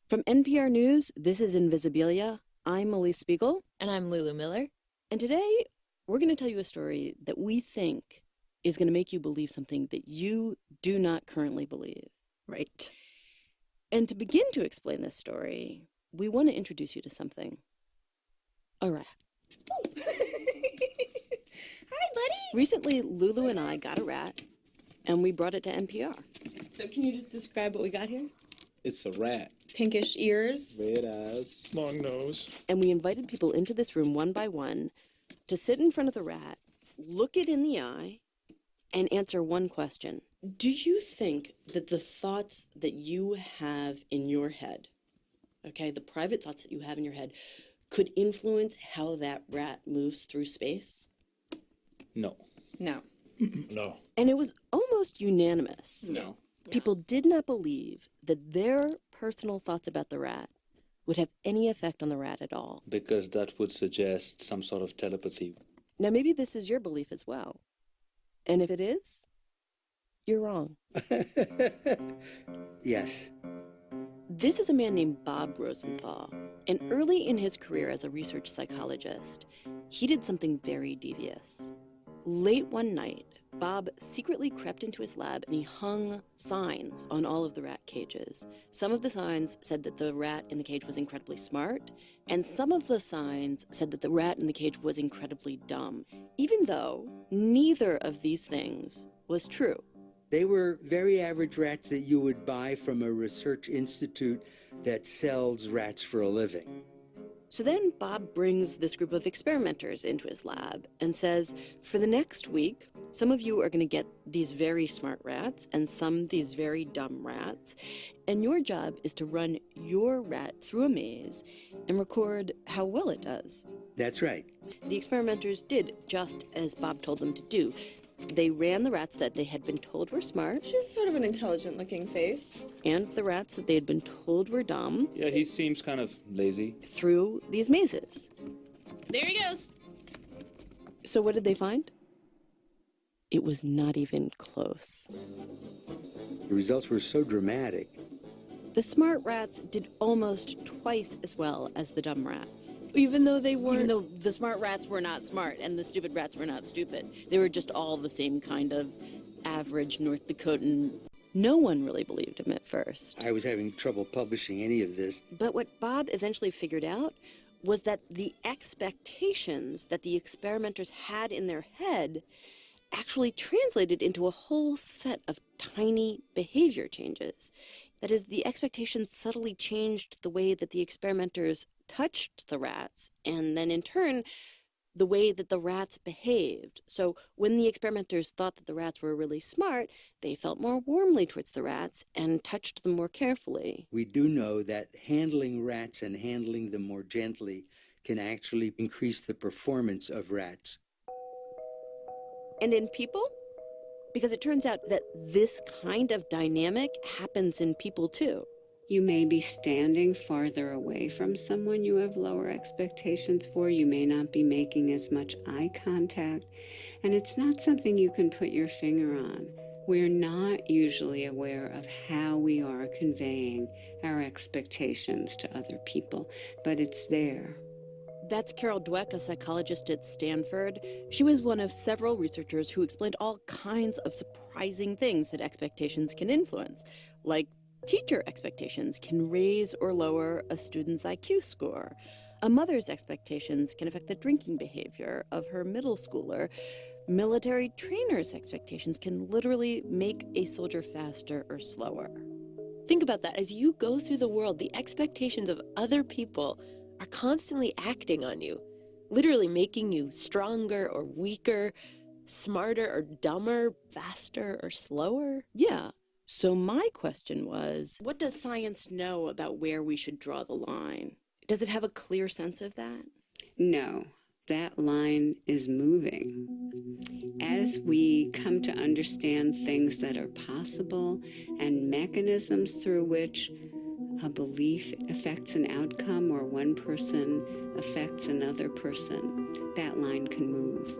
From NPR News, this is Invisibilia. I'm Elise Spiegel. And I'm Lulu Miller. And today, we're going to tell you a story that we think is going to make you believe something that you do not currently believe. Right. And to begin to explain this story, we want to introduce you to something. A rat. Oh. Hi, buddy. Recently, Lulu and I got a rat, and we brought it to NPR. So can you just describe what we got here? It's a rat. Pinkish ears. Red eyes. Long nose. And we invited people into this room one by one to sit in front of the rat, look it in the eye, and answer one question. Do you think that the thoughts that you have in your head, okay, the private thoughts that you have in your head, could influence how that rat moves through space? No. No. No. And it was almost unanimous. No. People did not believe that their personal thoughts about the rat would have any effect on the rat at all. Because that would suggest some sort of telepathy. Now, maybe this is your belief as well. And if it is, you're wrong. Yes. This is a man named Bob Rosenthal. And early in his career as a research psychologist, he did something very devious. Late one night, Bob secretly crept into his lab and he hung signs on all of the rat cages. Some of the signs said that the rat in the cage was incredibly smart, and some of the signs said that the rat in the cage was incredibly dumb, even though neither of these things was true. They were very average rats that you would buy from a research institute that sells rats for a living. So then Bob brings this group of experimenters into his lab and says, for the next week, some of you are going to get these very smart rats and some these very dumb rats. And your job is to run your rat through a maze and record how well it does. That's right. The experimenters did just as Bob told them to do. They ran the rats that they had been told were smart. She's sort of an intelligent-looking face. And the rats that they had been told were dumb. Yeah, he seems kind of lazy. Through these mazes. There he goes. So what did they find? It was not even close. The results were so dramatic. The smart rats did almost twice as well as the dumb rats. Even though they weren't... Even though the smart rats were not smart and the stupid rats were not stupid. They were just all the same kind of average North Dakotan. No one really believed him at first. I was having trouble publishing any of this. But what Bob eventually figured out was that the expectations that the experimenters had in their head actually translated into a whole set of tiny behavior changes. That is, the expectations subtly changed the way that the experimenters touched the rats, and then in turn, the way that the rats behaved. So when the experimenters thought that the rats were really smart, they felt more warmly towards the rats and touched them more carefully. We do know that handling rats and handling them more gently can actually increase the performance of rats. And in people? Because it turns out that this kind of dynamic happens in people too. You may be standing farther away from someone you have lower expectations for. You may not be making as much eye contact. And it's not something you can put your finger on. We're not usually aware of how we are conveying our expectations to other people, but it's there. That's Carol Dweck, a psychologist at Stanford. She was one of several researchers who explained all kinds of surprising things that expectations can influence, like teacher expectations can raise or lower a student's IQ score. A mother's expectations can affect the drinking behavior of her middle schooler. Military trainers' expectations can literally make a soldier faster or slower. Think about that. As you go through the world, the expectations of other people are constantly acting on you, literally making you stronger or weaker, smarter or dumber, faster or slower. Yeah. So my question was, what does science know about where we should draw the line? Does it have a clear sense of that? No, that line is moving. As we come to understand things that are possible and mechanisms through which a belief affects an outcome or one person affects another person, that line can move.